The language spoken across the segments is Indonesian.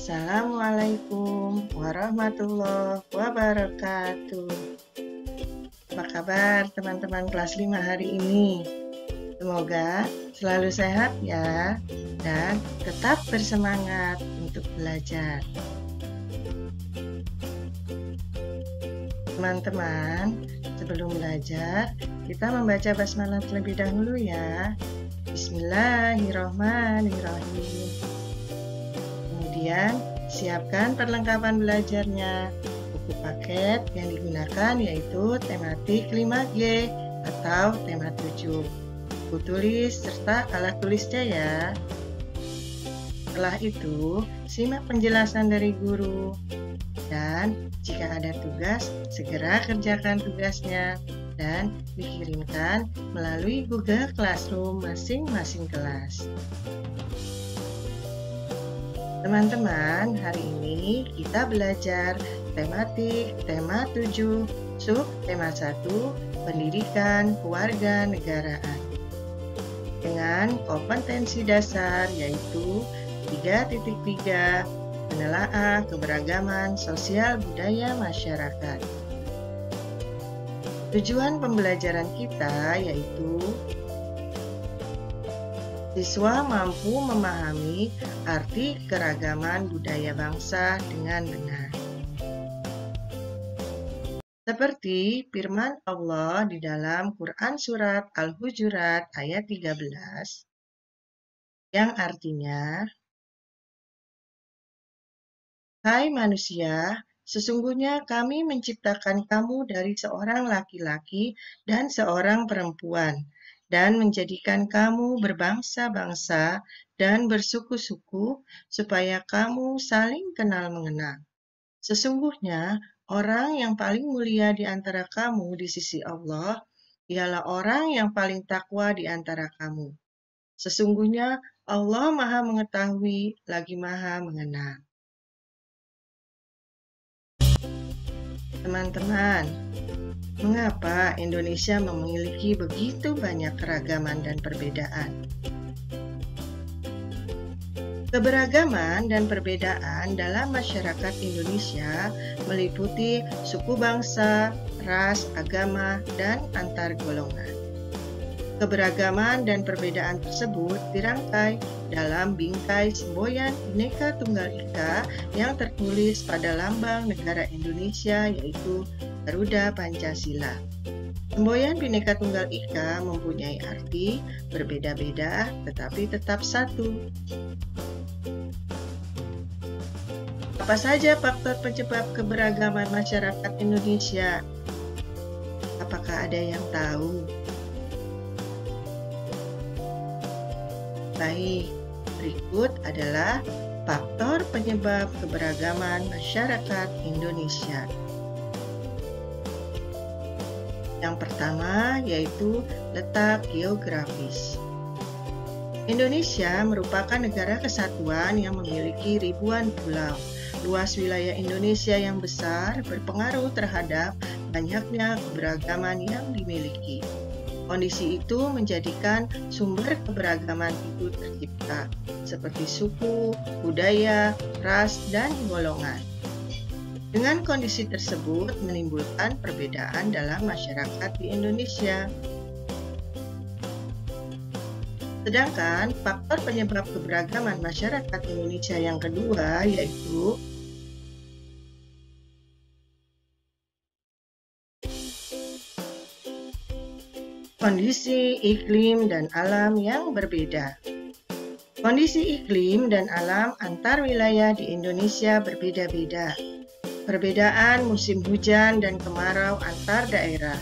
Assalamualaikum warahmatullahi wabarakatuh. Apa kabar teman-teman kelas 5 hari ini? Semoga selalu sehat ya dan tetap bersemangat untuk belajar. Teman-teman, sebelum belajar, kita membaca basmalah terlebih dahulu ya. Bismillahirrahmanirrahim. Kemudian, siapkan perlengkapan belajarnya. Buku paket yang digunakan yaitu tematik 5G atau tema 7. Buku tulis serta alat tulisnya ya. Setelah itu, simak penjelasan dari guru. Dan jika ada tugas, segera kerjakan tugasnya dan dikirimkan melalui Google Classroom masing-masing kelas. Teman-teman, hari ini kita belajar tematik tema 7, sub tema 1, pendidikan keluarga negaraan. Dengan kompetensi dasar yaitu 3.3, menelaah keberagaman sosial budaya masyarakat. Tujuan pembelajaran kita yaitu siswa mampu memahami arti keragaman budaya bangsa dengan benar. Seperti firman Allah di dalam Quran Surat Al-Hujurat ayat 13, yang artinya, "Hai manusia, sesungguhnya kami menciptakan kamu dari seorang laki-laki dan seorang perempuan, dan menjadikan kamu berbangsa-bangsa dan bersuku-suku, supaya kamu saling kenal mengenal. Sesungguhnya, orang yang paling mulia di antara kamu di sisi Allah, ialah orang yang paling takwa di antara kamu. Sesungguhnya, Allah Maha Mengetahui lagi Maha Mengenal." Teman-teman, mengapa Indonesia memiliki begitu banyak keragaman dan perbedaan? Keberagaman dan perbedaan dalam masyarakat Indonesia meliputi suku bangsa, ras, agama, dan antar golongan. Keberagaman dan perbedaan tersebut dirangkai dalam bingkai semboyan Bhinneka Tunggal Ika yang tertulis pada lambang negara Indonesia yaitu Garuda Pancasila. Semboyan Bhinneka Tunggal Ika mempunyai arti berbeda-beda tetapi tetap satu. Apa saja faktor penyebab keberagaman masyarakat Indonesia? Apakah ada yang tahu? Baik, berikut adalah faktor penyebab keberagaman masyarakat Indonesia. Yang pertama yaitu letak geografis. Indonesia merupakan negara kesatuan yang memiliki ribuan pulau. Luas wilayah Indonesia yang besar berpengaruh terhadap banyaknya keberagaman yang dimiliki. Kondisi itu menjadikan sumber keberagaman itu tercipta, seperti suku, budaya, ras, dan golongan. Dengan kondisi tersebut menimbulkan perbedaan dalam masyarakat di Indonesia. Sedangkan faktor penyebab keberagaman masyarakat Indonesia yang kedua yaitu kondisi iklim dan alam yang berbeda. Kondisi iklim dan alam antar wilayah di Indonesia berbeda-beda. Perbedaan musim hujan dan kemarau antar daerah.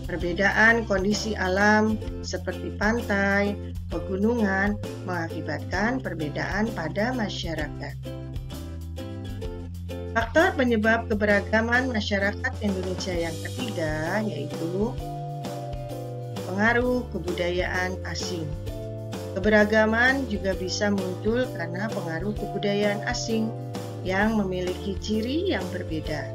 Perbedaan kondisi alam seperti pantai, pegunungan mengakibatkan perbedaan pada masyarakat. Faktor penyebab keberagaman masyarakat Indonesia yang ketiga yaitu pengaruh kebudayaan asing. Keberagaman juga bisa muncul karena pengaruh kebudayaan asing yang memiliki ciri yang berbeda.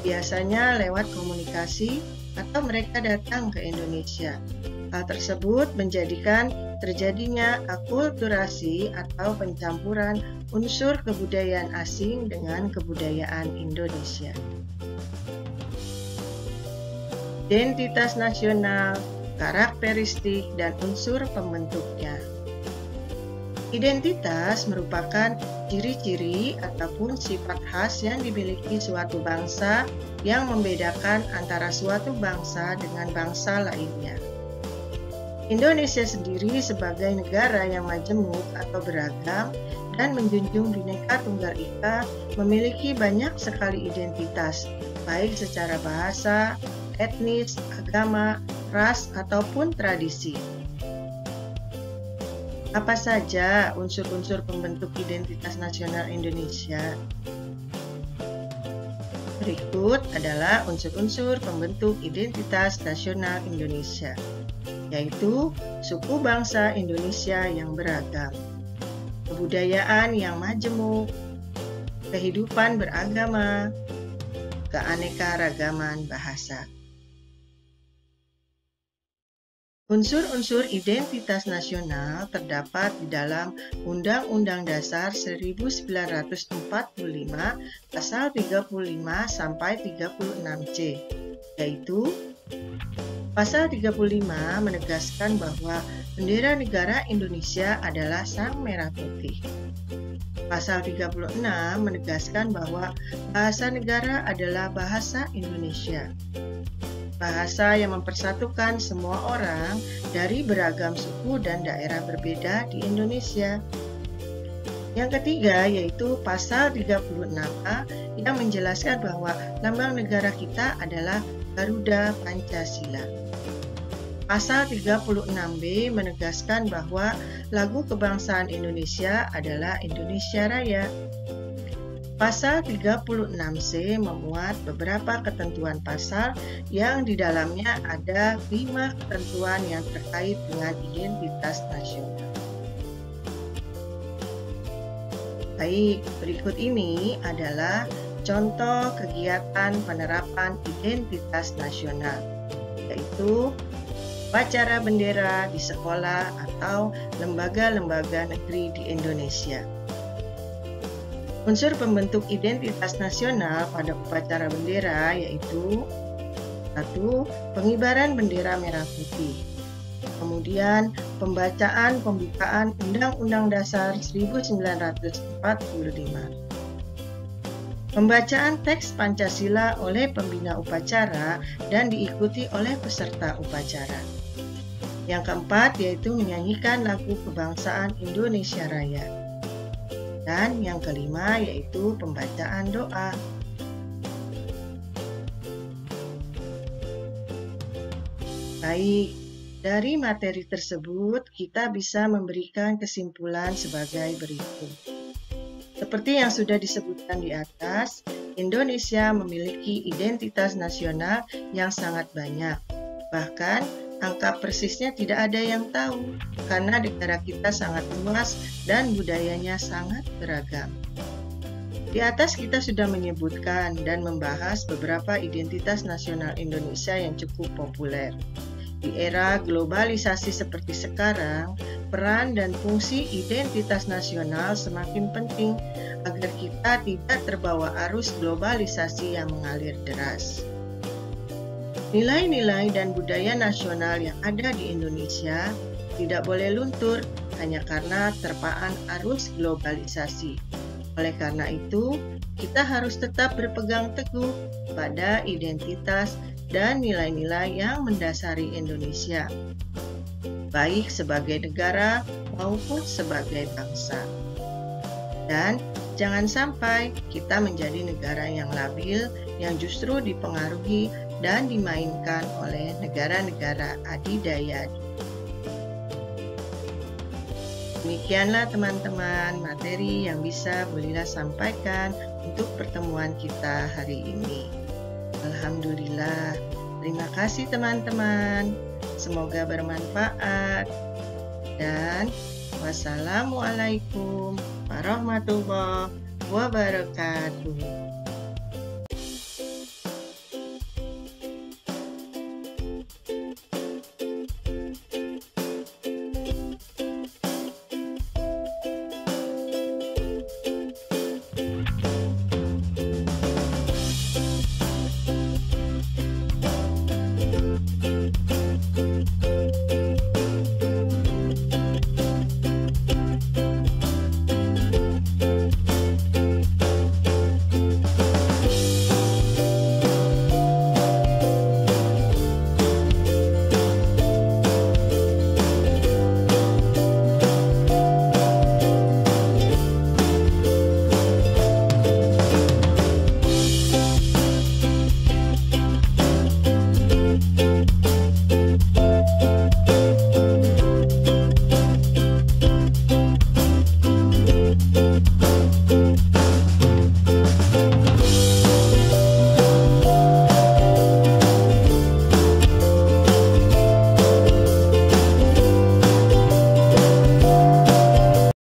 Biasanya lewat komunikasi atau mereka datang ke Indonesia. Hal tersebut menjadikan terjadinya akulturasi atau pencampuran unsur kebudayaan asing dengan kebudayaan Indonesia. Identitas nasional, karakteristik, dan unsur pembentuknya. Identitas merupakan ciri-ciri ataupun sifat khas yang dimiliki suatu bangsa yang membedakan antara suatu bangsa dengan bangsa lainnya. Indonesia sendiri sebagai negara yang majemuk atau beragam dan menjunjung Bhinneka Tunggal Ika memiliki banyak sekali identitas, baik secara bahasa, etnis, agama, ras, ataupun tradisi. Apa saja unsur-unsur pembentuk identitas nasional Indonesia? Berikut adalah unsur-unsur pembentuk identitas nasional Indonesia, yaitu suku bangsa Indonesia yang beragam, kebudayaan yang majemuk, kehidupan beragama, keanekaragaman bahasa. Unsur-unsur identitas nasional terdapat di dalam Undang-Undang Dasar 1945 pasal 35 sampai 36C, yaitu pasal 35 menegaskan bahwa bendera negara Indonesia adalah sang merah putih. Pasal 36 menegaskan bahwa bahasa negara adalah bahasa Indonesia. Bahasa yang mempersatukan semua orang dari beragam suku dan daerah berbeda di Indonesia. Yang ketiga yaitu pasal 36A yang menjelaskan bahwa lambang negara kita adalah Garuda Pancasila. Pasal 36B menegaskan bahwa lagu kebangsaan Indonesia adalah Indonesia Raya. Pasal 36C memuat beberapa ketentuan pasal yang di dalamnya ada 5 ketentuan yang terkait dengan identitas nasional. Baik, berikut ini adalah contoh kegiatan penerapan identitas nasional, yaitu upacara bendera di sekolah atau lembaga-lembaga negeri di Indonesia. Unsur pembentuk identitas nasional pada upacara bendera yaitu 1. Pengibaran bendera merah putih. Kemudian pembacaan pembukaan Undang-Undang Dasar 1945. Pembacaan teks Pancasila oleh pembina upacara dan diikuti oleh peserta upacara. Yang keempat yaitu menyanyikan lagu kebangsaan Indonesia Raya. Dan yang kelima yaitu pembacaan doa. Baik, dari materi tersebut kita bisa memberikan kesimpulan sebagai berikut. Seperti yang sudah disebutkan di atas, Indonesia memiliki identitas nasional yang sangat banyak. Bahkan angka persisnya tidak ada yang tahu, karena negara kita sangat luas dan budayanya sangat beragam. Di atas kita sudah menyebutkan dan membahas beberapa identitas nasional Indonesia yang cukup populer. Di era globalisasi seperti sekarang, peran dan fungsi identitas nasional semakin penting agar kita tidak terbawa arus globalisasi yang mengalir deras. Nilai-nilai dan budaya nasional yang ada di Indonesia tidak boleh luntur hanya karena terpaan arus globalisasi. Oleh karena itu, kita harus tetap berpegang teguh pada identitas dan nilai-nilai yang mendasari Indonesia, baik sebagai negara maupun sebagai bangsa. Dan jangan sampai kita menjadi negara yang labil, yang justru dipengaruhi dan dimainkan oleh negara-negara adidaya. Demikianlah teman-teman materi yang bisa Bu Lila sampaikan untuk pertemuan kita hari ini. Alhamdulillah. Terima kasih teman-teman. Semoga bermanfaat. Dan wassalamualaikum warahmatullahi wabarakatuh.